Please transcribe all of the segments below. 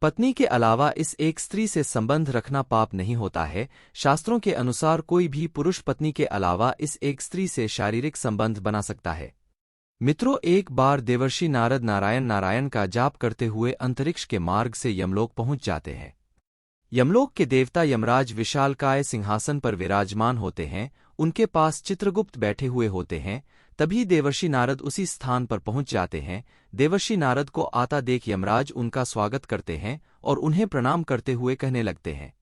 पत्नी के अलावा इस एक स्त्री से संबंध रखना पाप नहीं होता है। शास्त्रों के अनुसार कोई भी पुरुष पत्नी के अलावा इस एक स्त्री से शारीरिक संबंध बना सकता है। मित्रों, एक बार देवर्षि नारद नारायण नारायण का जाप करते हुए अंतरिक्ष के मार्ग से यमलोक पहुंच जाते हैं। यमलोक के देवता यमराज विशालकाय सिंहासन पर विराजमान होते हैं। उनके पास चित्रगुप्त बैठे हुए होते हैं। तभी देवर्षि नारद उसी स्थान पर पहुंच जाते हैं। देवर्षि नारद को आता देख यमराज उनका स्वागत करते हैं और उन्हें प्रणाम करते हुए कहने लगते हैं,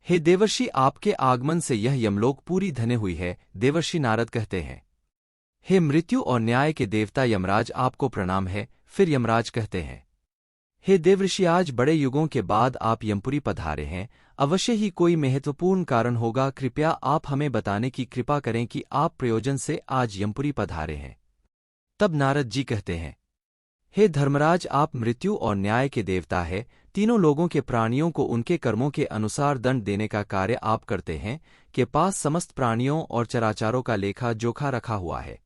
हे देवर्षि, आपके आगमन से यह यमलोक पूरी धन्य हुई है। देवर्षि नारद कहते हैं, हे मृत्यु और न्याय के देवता यमराज, आपको प्रणाम है। फिर यमराज कहते हैं, हे देवर्षि, आज बड़े युगों के बाद आप यमपुरी पधारे हैं। अवश्य ही कोई महत्वपूर्ण कारण होगा। कृपया आप हमें बताने की कृपा करें कि आप प्रयोजन से आज यमपुरी पधारे हैं। तब नारद जी कहते हैं, हे धर्मराज, आप मृत्यु और न्याय के देवता है। तीनों लोगों के प्राणियों को उनके कर्मों के अनुसार दंड देने का कार्य आप करते हैं। के पास समस्त प्राणियों और चराचारों का लेखा जोखा रखा हुआ है।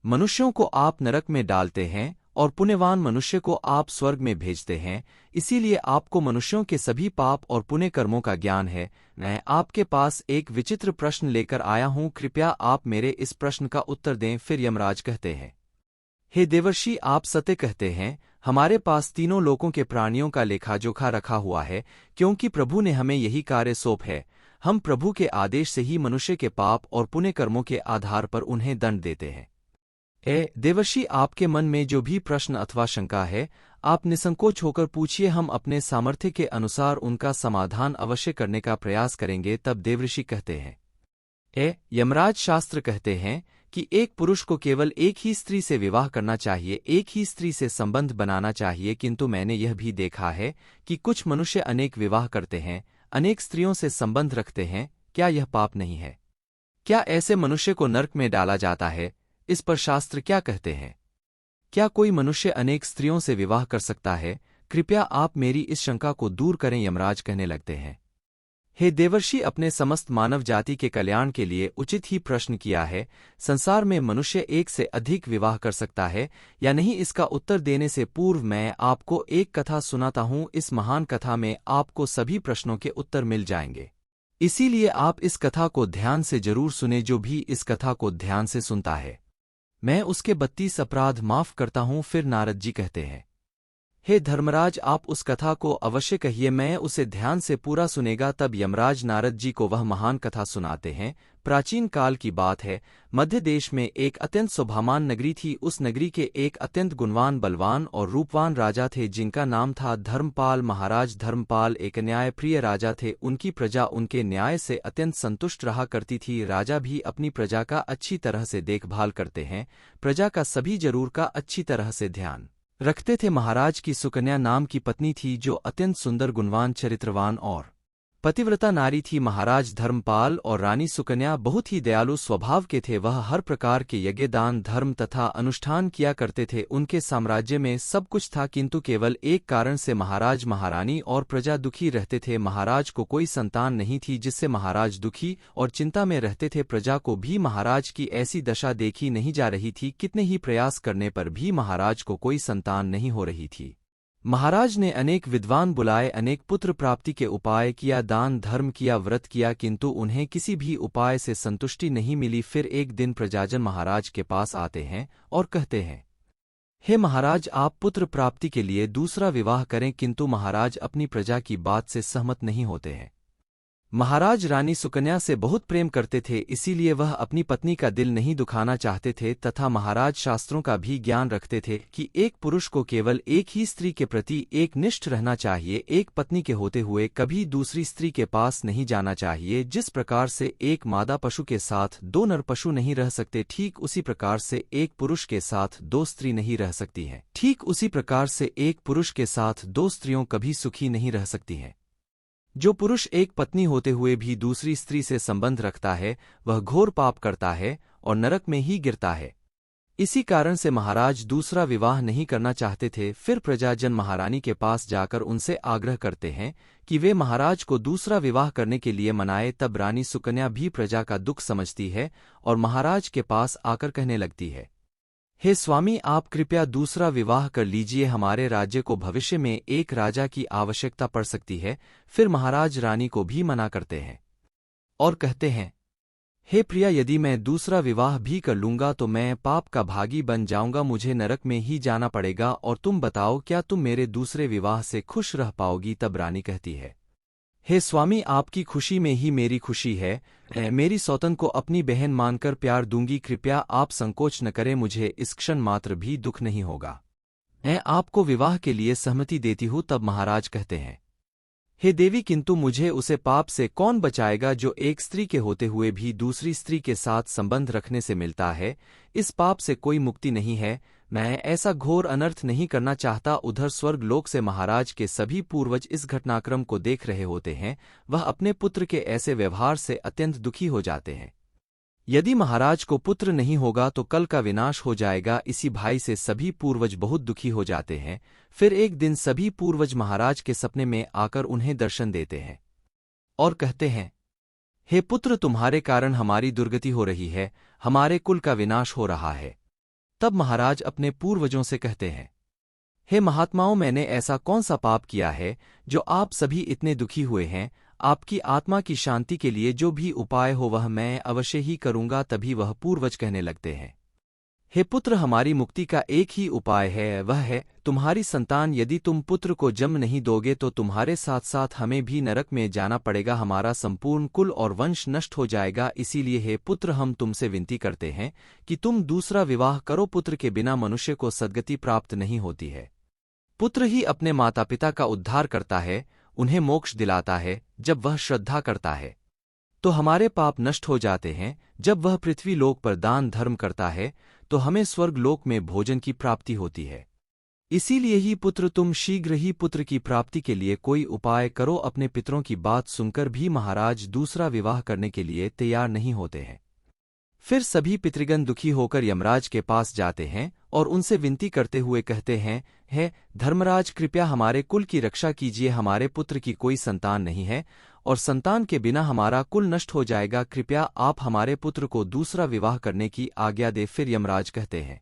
मनुष्यों को आप नरक में डालते हैं और पुण्यवान मनुष्य को आप स्वर्ग में भेजते हैं। इसीलिए आपको मनुष्यों के सभी पाप और पुण्य कर्मों का ज्ञान है। मैं आपके पास एक विचित्र प्रश्न लेकर आया हूं। कृपया आप मेरे इस प्रश्न का उत्तर दें। फिर यमराज कहते हैं, हे देवर्षि, आप सत्य कहते हैं। हमारे पास तीनों लोकों के प्राणियों का लेखाजोखा रखा हुआ है, क्योंकि प्रभु ने हमें यही कार्य सौंप है। हम प्रभु के आदेश से ही मनुष्य के पाप और पुण्य कर्मों के आधार पर उन्हें दंड देते हैं। देवर्षि, आपके मन में जो भी प्रश्न अथवा शंका है, आप निसंकोच होकर पूछिए। हम अपने सामर्थ्य के अनुसार उनका समाधान अवश्य करने का प्रयास करेंगे। तब देवर्षि कहते हैं, यमराज, शास्त्र कहते हैं कि एक पुरुष को केवल एक ही स्त्री से विवाह करना चाहिए, एक ही स्त्री से संबंध बनाना चाहिए। किंतु मैंने यह भी देखा है कि कुछ मनुष्य अनेक विवाह करते हैं, अनेक स्त्रियों से संबंध रखते हैं। क्या यह पाप नहीं है? क्या ऐसे मनुष्य को नरक में डाला जाता है? इस पर शास्त्र क्या कहते हैं? क्या कोई मनुष्य अनेक स्त्रियों से विवाह कर सकता है? कृपया आप मेरी इस शंका को दूर करें। यमराज कहने लगते हैं, हे देवर्षि, अपने समस्त मानव जाति के कल्याण के लिए उचित ही प्रश्न किया है। संसार में मनुष्य एक से अधिक विवाह कर सकता है या नहीं? इसका उत्तर देने से पूर्व मैं आपको एक कथा सुनाता हूं। इस महान कथा में आपको सभी प्रश्नों के उत्तर मिल जाएंगे। इसीलिए आप इस कथा को ध्यान से जरूर सुने। जो भी इस कथा को ध्यान से सुनता है, मैं उसके 32 अपराध माफ करता हूं। फिर नारद जी कहते हैं, हे धर्मराज, आप उस कथा को अवश्य कहिए, मैं उसे ध्यान से पूरा सुनेगा। तब यमराज नारद जी को वह महान कथा सुनाते हैं। प्राचीन काल की बात है। मध्य देश में एक अत्यंत शोभामान नगरी थी। उस नगरी के एक अत्यंत गुणवान, बलवान और रूपवान राजा थे, जिनका नाम था धर्मपाल। महाराज धर्मपाल एक न्याय प्रिय राजा थे। उनकी प्रजा उनके न्याय से अत्यंत संतुष्ट रहा करती थी। राजा भी अपनी प्रजा का अच्छी तरह से देखभाल करते हैं। प्रजा का सभी जरूर का अच्छी तरह से ध्यान रखते थे। महाराज की सुकन्या नाम की पत्नी थी, जो अत्यंत सुंदर, गुणवान, चरित्रवान और पतिव्रता नारी थी। महाराज धर्मपाल और रानी सुकन्या बहुत ही दयालु स्वभाव के थे। वह हर प्रकार के यज्ञ, दान, धर्म तथा अनुष्ठान किया करते थे। उनके साम्राज्य में सब कुछ था, किंतु केवल एक कारण से महाराज, महारानी और प्रजा दुखी रहते थे। महाराज को कोई संतान नहीं थी, जिससे महाराज दुखी और चिंता में रहते थे। प्रजा को भी महाराज की ऐसी दशा देखी नहीं जा रही थी। कितने ही प्रयास करने पर भी महाराज को कोई संतान नहीं हो रही थी। महाराज ने अनेक विद्वान बुलाए, अनेक पुत्र प्राप्ति के उपाय किया, दान धर्म किया, व्रत किया, किंतु उन्हें किसी भी उपाय से संतुष्टि नहीं मिली। फिर एक दिन प्रजाजन महाराज के पास आते हैं और कहते हैं, हे महाराज, आप पुत्र प्राप्ति के लिए दूसरा विवाह करें। किंतु महाराज अपनी प्रजा की बात से सहमत नहीं होते हैं। महाराज रानी सुकन्या से बहुत प्रेम करते थे, इसीलिए वह अपनी पत्नी का दिल नहीं दुखाना चाहते थे। तथा महाराज शास्त्रों का भी ज्ञान रखते थे कि एक पुरुष को केवल एक ही स्त्री के प्रति एक निष्ठ रहना चाहिए। एक पत्नी के होते हुए कभी दूसरी स्त्री के पास नहीं जाना चाहिए। जिस प्रकार से एक मादा पशु के साथ दो नर पशु नहीं रह सकते, ठीक उसी प्रकार से एक पुरुष के साथ दो स्त्री नहीं रह सकती हैं। ठीक उसी प्रकार से एक पुरुष के साथ दो स्त्रियों कभी सुखी नहीं रह सकती हैं। जो पुरुष एक पत्नी होते हुए भी दूसरी स्त्री से संबंध रखता है, वह घोर पाप करता है और नरक में ही गिरता है। इसी कारण से महाराज दूसरा विवाह नहीं करना चाहते थे। फिर प्रजाजन महारानी के पास जाकर उनसे आग्रह करते हैं कि वे महाराज को दूसरा विवाह करने के लिए मनाए। तब रानी सुकन्या भी प्रजा का दुख समझती है और महाराज के पास आकर कहने लगती है, हे स्वामी, आप कृपया दूसरा विवाह कर लीजिए, हमारे राज्य को भविष्य में एक राजा की आवश्यकता पड़ सकती है। फिर महाराज रानी को भी मना करते हैं और कहते हैं, हे प्रिया, यदि मैं दूसरा विवाह भी कर लूंगा तो मैं पाप का भागी बन जाऊंगा, मुझे नरक में ही जाना पड़ेगा। और तुम बताओ, क्या तुम मेरे दूसरे विवाह से खुश रह पाओगी? तब रानी कहती है, हे स्वामी, आपकी खुशी में ही मेरी खुशी है। मैं मेरी सौतन को अपनी बहन मानकर प्यार दूंगी, कृपया आप संकोच न करें, मुझे इस क्षण मात्र भी दुख नहीं होगा। मैं आपको विवाह के लिए सहमति देती हूँ। तब महाराज कहते हैं, हे देवी, किंतु मुझे उसे पाप से कौन बचाएगा जो एक स्त्री के होते हुए भी दूसरी स्त्री के साथ संबंध रखने से मिलता है? इस पाप से कोई मुक्ति नहीं है। मैं ऐसा घोर अनर्थ नहीं करना चाहता। उधर स्वर्ग लोक से महाराज के सभी पूर्वज इस घटनाक्रम को देख रहे होते हैं। वह अपने पुत्र के ऐसे व्यवहार से अत्यंत दुखी हो जाते हैं। यदि महाराज को पुत्र नहीं होगा तो कल का विनाश हो जाएगा। इसी भाई से सभी पूर्वज बहुत दुखी हो जाते हैं। फिर एक दिन सभी पूर्वज महाराज के सपने में आकर उन्हें दर्शन देते हैं और कहते हैं, हे पुत्र, तुम्हारे कारण हमारी दुर्गति हो रही है, हमारे कुल का विनाश हो रहा है। तब महाराज अपने पूर्वजों से कहते हैं, हे महात्माओं, मैंने ऐसा कौन सा पाप किया है जो आप सभी इतने दुखी हुए हैं? आपकी आत्मा की शांति के लिए जो भी उपाय हो वह मैं अवश्य ही करूंगा। तभी वह पूर्वज कहने लगते हैं, हे पुत्र, हमारी मुक्ति का एक ही उपाय है, वह है तुम्हारी संतान। यदि तुम पुत्र को जन्म नहीं दोगे तो तुम्हारे साथ साथ हमें भी नरक में जाना पड़ेगा, हमारा संपूर्ण कुल और वंश नष्ट हो जाएगा। इसीलिए हे पुत्र, हम तुमसे विनती करते हैं कि तुम दूसरा विवाह करो। पुत्र के बिना मनुष्य को सद्गति प्राप्त नहीं होती है। पुत्र ही अपने माता पिता का उद्धार करता है, उन्हें मोक्ष दिलाता है। जब वह श्रद्धा करता है तो हमारे पाप नष्ट हो जाते हैं। जब वह पृथ्वी लोक पर दान धर्म करता है तो हमें स्वर्ग लोक में भोजन की प्राप्ति होती है। इसीलिए ही पुत्र, तुम शीघ्र ही पुत्र की प्राप्ति के लिए कोई उपाय करो। अपने पितरों की बात सुनकर भी महाराज दूसरा विवाह करने के लिए तैयार नहीं होते हैं। फिर सभी पितृगण दुखी होकर यमराज के पास जाते हैं और उनसे विनती करते हुए कहते हैं, हे धर्मराज, कृपया हमारे कुल की रक्षा कीजिए, हमारे पुत्र की कोई संतान नहीं है और संतान के बिना हमारा कुल नष्ट हो जाएगा। कृपया आप हमारे पुत्र को दूसरा विवाह करने की आज्ञा दे। फिर यमराज कहते हैं,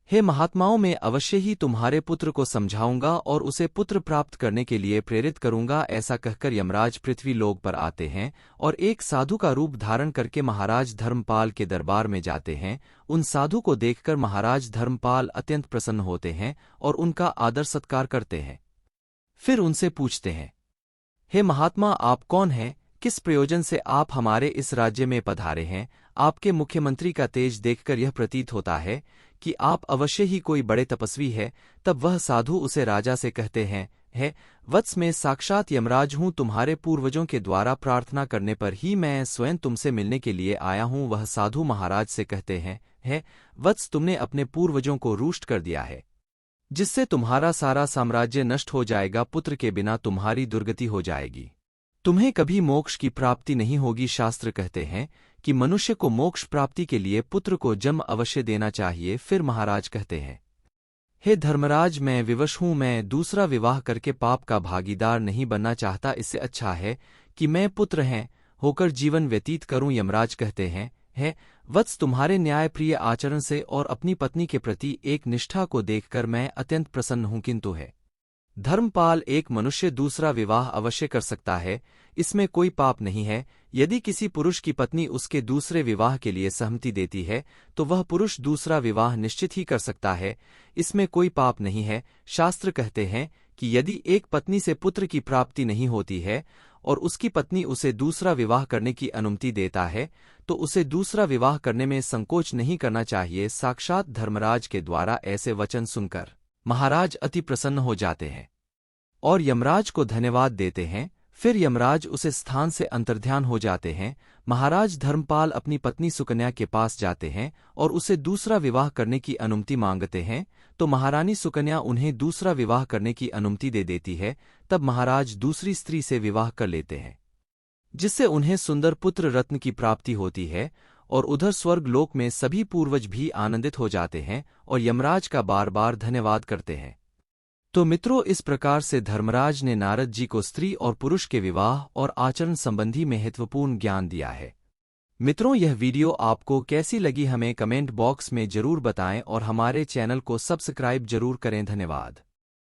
हे महात्माओं, मैं अवश्य ही तुम्हारे पुत्र को समझाऊंगा और उसे पुत्र प्राप्त करने के लिए प्रेरित करूंगा। ऐसा कहकर यमराज पृथ्वी लोक पर आते हैं और एक साधु का रूप धारण करके महाराज धर्मपाल के दरबार में जाते हैं। उन साधु को देखकर महाराज धर्मपाल अत्यंत प्रसन्न होते हैं और उनका आदर सत्कार करते हैं। फिर उनसे पूछते हैं, हे महात्मा, आप कौन हैं? किस प्रयोजन से आप हमारे इस राज्य में पधारे हैं? आपके मुख्यमंत्री का तेज देखकर यह प्रतीत होता है कि आप अवश्य ही कोई बड़े तपस्वी है। तब वह साधु उसे राजा से कहते हैं, हे वत्स, मैं साक्षात यमराज हूँ, तुम्हारे पूर्वजों के द्वारा प्रार्थना करने पर ही मैं स्वयं तुमसे मिलने के लिए आया हूँ। वह साधु महाराज से कहते हैं, हे वत्स, तुमने अपने पूर्वजों को रुष्ट कर दिया है, जिससे तुम्हारा सारा साम्राज्य नष्ट हो जाएगा। पुत्र के बिना तुम्हारी दुर्गति हो जाएगी, तुम्हें कभी मोक्ष की प्राप्ति नहीं होगी। शास्त्र कहते हैं कि मनुष्य को मोक्ष प्राप्ति के लिए पुत्र को जन्म अवश्य देना चाहिए। फिर महाराज कहते हैं, हे धर्मराज, मैं विवश हूँ, मैं दूसरा विवाह करके पाप का भागीदार नहीं बनना चाहता। इससे अच्छा है कि मैं पुत्र हैं होकर जीवन व्यतीत करूं। यमराज कहते हैं, हे वत्स, तुम्हारे न्यायप्रिय आचरण से और अपनी पत्नी के प्रति एक निष्ठा को देखकर मैं अत्यंत प्रसन्न हूं। किंतु है धर्मपाल, एक मनुष्य दूसरा विवाह अवश्य कर सकता है, इसमें कोई पाप नहीं है। यदि किसी पुरुष की पत्नी उसके दूसरे विवाह के लिए सहमति देती है तो वह पुरुष दूसरा विवाह निश्चित ही कर सकता है, इसमें कोई पाप नहीं है। शास्त्र कहते हैं कि यदि एक पत्नी से पुत्र की प्राप्ति नहीं होती है और उसकी पत्नी उसे दूसरा विवाह करने की अनुमति देता है तो उसे दूसरा विवाह करने में संकोच नहीं करना चाहिए। साक्षात धर्मराज के द्वारा ऐसे वचन सुनकर महाराज अति प्रसन्न हो जाते हैं और यमराज को धन्यवाद देते हैं। फिर यमराज उसे स्थान से अंतर्ध्यान हो जाते हैं। महाराज धर्मपाल अपनी पत्नी सुकन्या के पास जाते हैं और उसे दूसरा विवाह करने की अनुमति मांगते हैं तो महारानी सुकन्या उन्हें दूसरा विवाह करने की अनुमति दे देती है। तब महाराज दूसरी स्त्री से विवाह कर लेते हैं, जिससे उन्हें सुंदर पुत्र रत्न की प्राप्ति होती है और उधर स्वर्ग लोक में सभी पूर्वज भी आनंदित हो जाते हैं और यमराज का बार बार धन्यवाद करते हैं। तो मित्रों, इस प्रकार से धर्मराज ने नारद जी को स्त्री और पुरुष के विवाह और आचरण संबंधी महत्वपूर्ण ज्ञान दिया है। मित्रों, यह वीडियो आपको कैसी लगी हमें कमेंट बॉक्स में जरूर बताएं और हमारे चैनल को सब्सक्राइब जरूर करें। धन्यवाद।